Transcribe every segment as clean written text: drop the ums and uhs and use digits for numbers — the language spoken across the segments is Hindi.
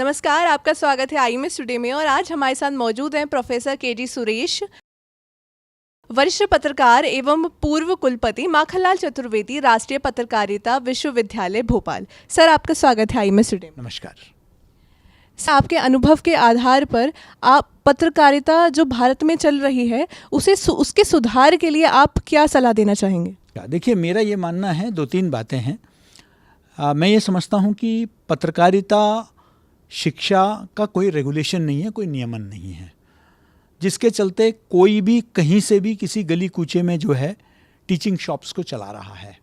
नमस्कार, आपका स्वागत है आईएमएस टुडे में। और आज हमारे साथ मौजूद हैं प्रोफेसर केजी सुरेश, वरिष्ठ पत्रकार एवं पूर्व कुलपति माखनलाल चतुर्वेदी, राष्ट्रीय पत्रकारिता विश्वविद्यालय भोपाल। सर, आपका स्वागत है आईएमएस टुडे में। नमस्कार। सर, आपके अनुभव के आधार पर आप पत्रकारिता जो भारत में चल रही है उसके सुधार के लिए आप क्या सलाह देना चाहेंगे? देखिए, मेरा ये मानना है, दो तीन बातें हैं। मैं ये समझता हूँ कि पत्रकारिता शिक्षा का कोई रेगुलेशन नहीं है, कोई नियमन नहीं है, जिसके चलते कोई भी कहीं से भी किसी गली कूचे में जो है टीचिंग शॉप्स को चला रहा है।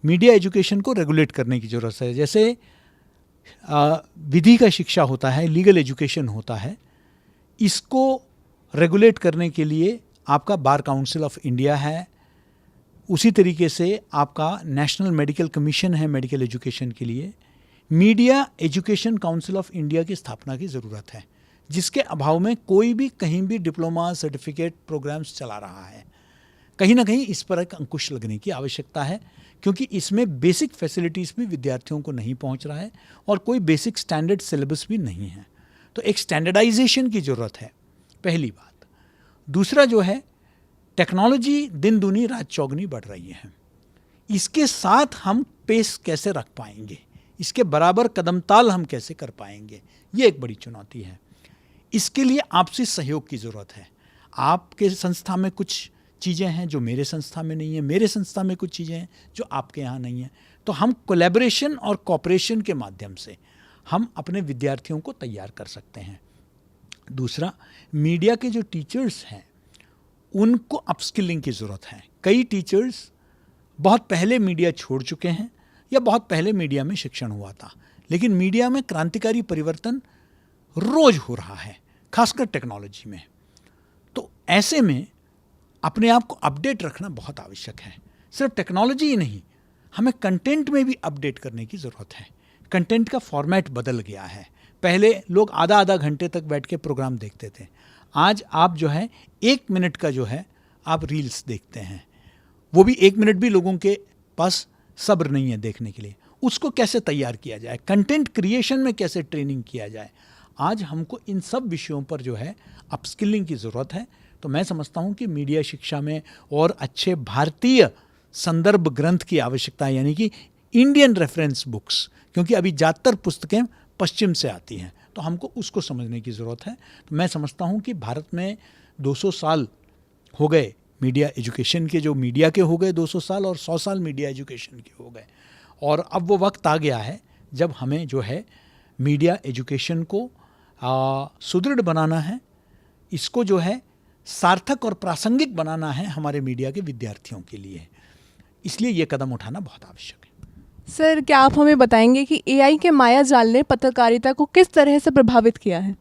मीडिया एजुकेशन को रेगुलेट करने की ज़रूरत है। जैसे विधि का शिक्षा होता है, लीगल एजुकेशन होता है, इसको रेगुलेट करने के लिए आपका बार काउंसिल ऑफ इंडिया है। उसी तरीके से आपका नेशनल मेडिकल कमीशन है मेडिकल एजुकेशन के लिए। Media education council of India की स्थापना की ज़रूरत है, जिसके अभाव में कोई भी कहीं भी डिप्लोमा सर्टिफिकेट प्रोग्राम्स चला रहा है। कहीं ना कहीं इस पर एक अंकुश लगने की आवश्यकता है, क्योंकि इसमें बेसिक फैसिलिटीज़ भी विद्यार्थियों को नहीं पहुंच रहा है और कोई बेसिक स्टैंडर्ड सिलेबस भी नहीं है। तो एक स्टैंडर्डाइजेशन की ज़रूरत है, पहली बात। दूसरा जो है, टेक्नोलॉजी दिन दूनी रात चौगनी बढ़ रही है। इसके साथ हम पेस कैसे रख पाएंगे, इसके बराबर कदम ताल हम कैसे कर पाएंगे, ये एक बड़ी चुनौती है। इसके लिए आपसी सहयोग की ज़रूरत है। आपके संस्था में कुछ चीज़ें हैं जो मेरे संस्था में नहीं है, मेरे संस्था में कुछ चीज़ें हैं जो आपके यहाँ नहीं है। तो हम कोलैबोरेशन और कोऑपरेशन के माध्यम से हम अपने विद्यार्थियों को तैयार कर सकते हैं। दूसरा, मीडिया के जो टीचर्स हैं उनको अपस्किलिंग की ज़रूरत है। कई टीचर्स बहुत पहले मीडिया छोड़ चुके हैं या बहुत पहले मीडिया में शिक्षण हुआ था, लेकिन मीडिया में क्रांतिकारी परिवर्तन रोज हो रहा है, खासकर टेक्नोलॉजी में। तो ऐसे में अपने आप को अपडेट रखना बहुत आवश्यक है। सिर्फ टेक्नोलॉजी ही नहीं, हमें कंटेंट में भी अपडेट करने की ज़रूरत है। कंटेंट का फॉर्मेट बदल गया है। पहले लोग आधा आधा घंटे तक बैठ के प्रोग्राम देखते थे। आज आप जो है 1 मिनट का जो है आप रील्स देखते हैं, वो भी 1 मिनट भी लोगों के पास सब्र नहीं है देखने के लिए। उसको कैसे तैयार किया जाए, कंटेंट क्रिएशन में कैसे ट्रेनिंग किया जाए, आज हमको इन सब विषयों पर जो है अपस्किलिंग की ज़रूरत है। तो मैं समझता हूँ कि मीडिया शिक्षा में और अच्छे भारतीय संदर्भ ग्रंथ की आवश्यकता है, यानी कि इंडियन रेफरेंस बुक्स, क्योंकि अभी ज़्यादातर पुस्तकें पश्चिम से आती हैं, तो हमको उसको समझने की ज़रूरत है। तो मैं समझता हूँ कि भारत में 200 साल हो गए मीडिया एजुकेशन के, जो मीडिया के हो गए 200 साल, और 100 साल मीडिया एजुकेशन के हो गए। और अब वो वक्त आ गया है जब हमें जो है मीडिया एजुकेशन को सुदृढ़ बनाना है, इसको जो है सार्थक और प्रासंगिक बनाना है हमारे मीडिया के विद्यार्थियों के लिए। इसलिए ये कदम उठाना बहुत आवश्यक है। सर, क्या आप हमें बताएंगे कि एआई के माया जाल ने पत्रकारिता को किस तरह से प्रभावित किया है?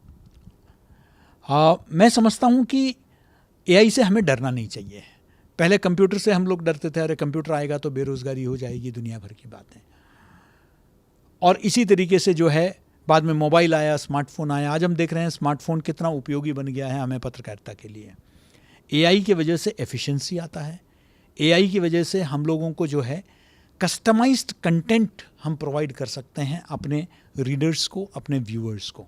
मैं समझता हूँ कि एआई से हमें डरना नहीं चाहिए। पहले कंप्यूटर से हम लोग डरते थे, अरे कंप्यूटर आएगा तो बेरोज़गारी हो जाएगी, दुनिया भर की बातें। और इसी तरीके से जो है बाद में मोबाइल आया, स्मार्टफोन आया। आज हम देख रहे हैं स्मार्टफोन कितना उपयोगी बन गया है हमें पत्रकारिता के लिए। एआई की वजह से एफिशिएंसी आता है। एआई की वजह से हम लोगों को जो है कस्टमाइज्ड कंटेंट हम प्रोवाइड कर सकते हैं अपने रीडर्स को, अपने व्यूअर्स को।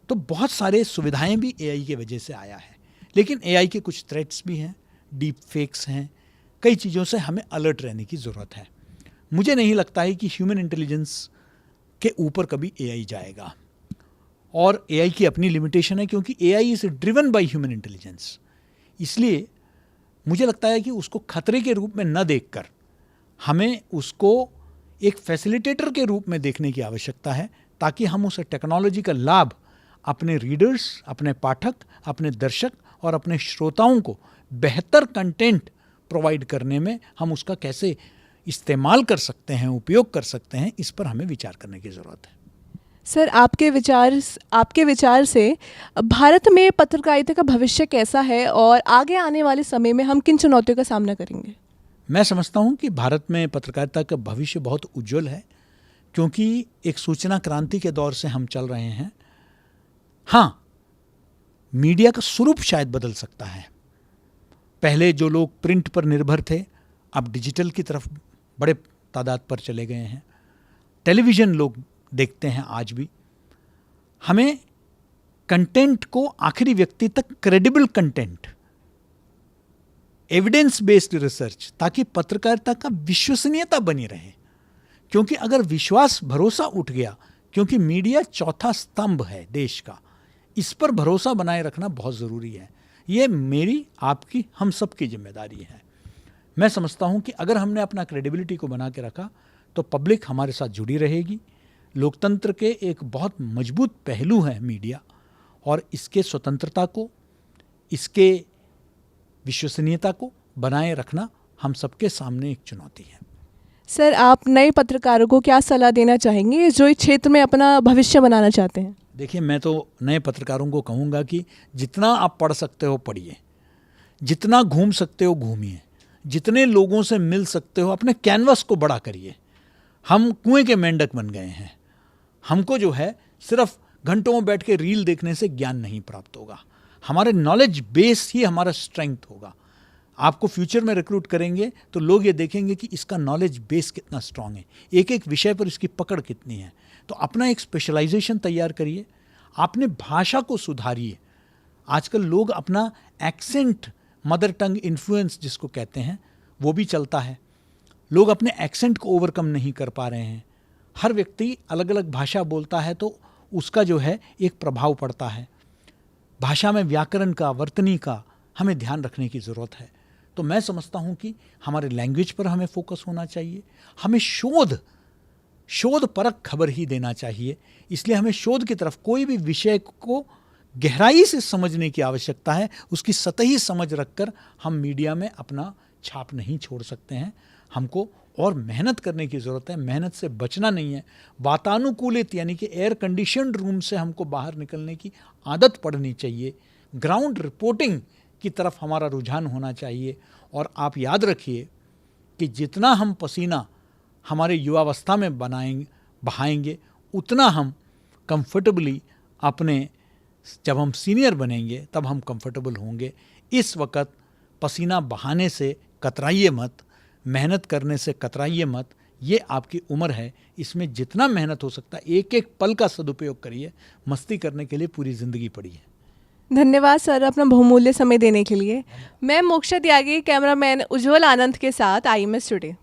तो बहुत सारे सुविधाएं भी एआई की वजह से आया है, लेकिन एआई के कुछ थ्रेट्स भी हैं, डीप फेक्स हैं। कई चीज़ों से हमें अलर्ट रहने की ज़रूरत है। मुझे नहीं लगता है कि ह्यूमन इंटेलिजेंस के ऊपर कभी एआई जाएगा, और एआई की अपनी लिमिटेशन है, क्योंकि AI is driven by human intelligence. इसलिए मुझे लगता है कि उसको खतरे के रूप में न देखकर हमें उसको एक फैसिलिटेटर के रूप में देखने की आवश्यकता है, ताकि हम उस टेक्नोलॉजी का लाभ अपने रीडर्स, अपने पाठक, अपने दर्शक और अपने श्रोताओं को बेहतर कंटेंट प्रोवाइड करने में हम उसका कैसे इस्तेमाल कर सकते हैं, उपयोग कर सकते हैं, इस पर हमें विचार करने की ज़रूरत है। सर, आपके विचार से भारत में पत्रकारिता का भविष्य कैसा है और आगे आने वाले समय में हम किन चुनौतियों का सामना करेंगे? मैं समझता हूँ कि भारत में पत्रकारिता का भविष्य बहुत उज्जवल है, क्योंकि एक सूचना क्रांति के दौर से हम चल रहे हैं। हाँ, मीडिया का स्वरूप शायद बदल सकता है। पहले जो लोग प्रिंट पर निर्भर थे, अब डिजिटल की तरफ बड़े तादाद पर चले गए हैं। टेलीविज़न लोग देखते हैं आज भी, हमें कंटेंट को आखिरी व्यक्ति तक credible content, evidence based research, ताकि पत्रकारिता का विश्वसनीयता बनी रहे। क्योंकि अगर विश्वास भरोसा उठ गया, क्योंकि मीडिया चौथा स्तंभ है देश का, इस पर भरोसा बनाए रखना बहुत ज़रूरी है। ये मेरी, आपकी, हम सब की जिम्मेदारी है। मैं समझता हूँ कि अगर हमने अपना क्रेडिबिलिटी को बना के रखा तो पब्लिक हमारे साथ जुड़ी रहेगी। लोकतंत्र के एक बहुत मजबूत पहलू है मीडिया, और इसके स्वतंत्रता को, इसके विश्वसनीयता को बनाए रखना हम सबके सामने एक चुनौती है। सर, आप नए पत्रकारों को क्या सलाह देना चाहेंगे जो इस क्षेत्र में अपना भविष्य बनाना चाहते हैं? देखिए, मैं तो नए पत्रकारों को कहूँगा कि जितना आप पढ़ सकते हो पढ़िए, जितना घूम सकते हो घूमिए, जितने लोगों से मिल सकते हो अपने कैनवस को बड़ा करिए। हम कुएं के मेंढक बन गए हैं। हमको जो है सिर्फ घंटों बैठ के रील देखने से ज्ञान नहीं प्राप्त होगा। हमारे नॉलेज बेस ही हमारा स्ट्रेंथ होगा। आपको फ्यूचर में रिक्रूट करेंगे तो लोग ये देखेंगे कि इसका नॉलेज बेस कितना स्ट्रांग है, एक एक विषय पर इसकी पकड़ कितनी है। तो अपना एक स्पेशलाइजेशन तैयार करिए, अपने भाषा को सुधारिए। आजकल लोग अपना एक्सेंट, मदर टंग इन्फ्लुएंस जिसको कहते हैं, वो भी चलता है। लोग अपने एक्सेंट को ओवरकम नहीं कर पा रहे हैं। हर व्यक्ति अलग अलग भाषा बोलता है तो उसका जो है एक प्रभाव पड़ता है। भाषा में व्याकरण का, वर्तनी का हमें ध्यान रखने की ज़रूरत है। तो मैं समझता हूँ कि हमारे लैंग्वेज पर हमें फोकस होना चाहिए। हमें शोध परक खबर ही देना चाहिए। इसलिए हमें शोध की तरफ, कोई भी विषय को गहराई से समझने की आवश्यकता है। उसकी सतही समझ रखकर हम मीडिया में अपना छाप नहीं छोड़ सकते हैं। हमको और मेहनत करने की ज़रूरत है। मेहनत से बचना नहीं है। वातानुकूलित यानी कि एयर कंडीशनड रूम से हमको बाहर निकलने की आदत पड़नी चाहिए। ग्राउंड रिपोर्टिंग की तरफ हमारा रुझान होना चाहिए। और आप याद रखिए कि जितना हम पसीना हमारे युवावस्था में बहाएंगे, उतना हम कंफर्टेबली अपने, जब हम सीनियर बनेंगे तब हम कंफर्टेबल होंगे। इस वक्त पसीना बहाने से कतराइए मत, मेहनत करने से कतराइए मत। ये आपकी उम्र है, इसमें जितना मेहनत हो सकता है एक एक पल का सदुपयोग करिए। मस्ती करने के लिए पूरी ज़िंदगी पड़ी है। धन्यवाद सर, अपना बहुमूल्य समय देने के लिए। मैं मोक्षा त्यागी, कैमरामैन उज्जवल आनंद के साथ IMS टुडे।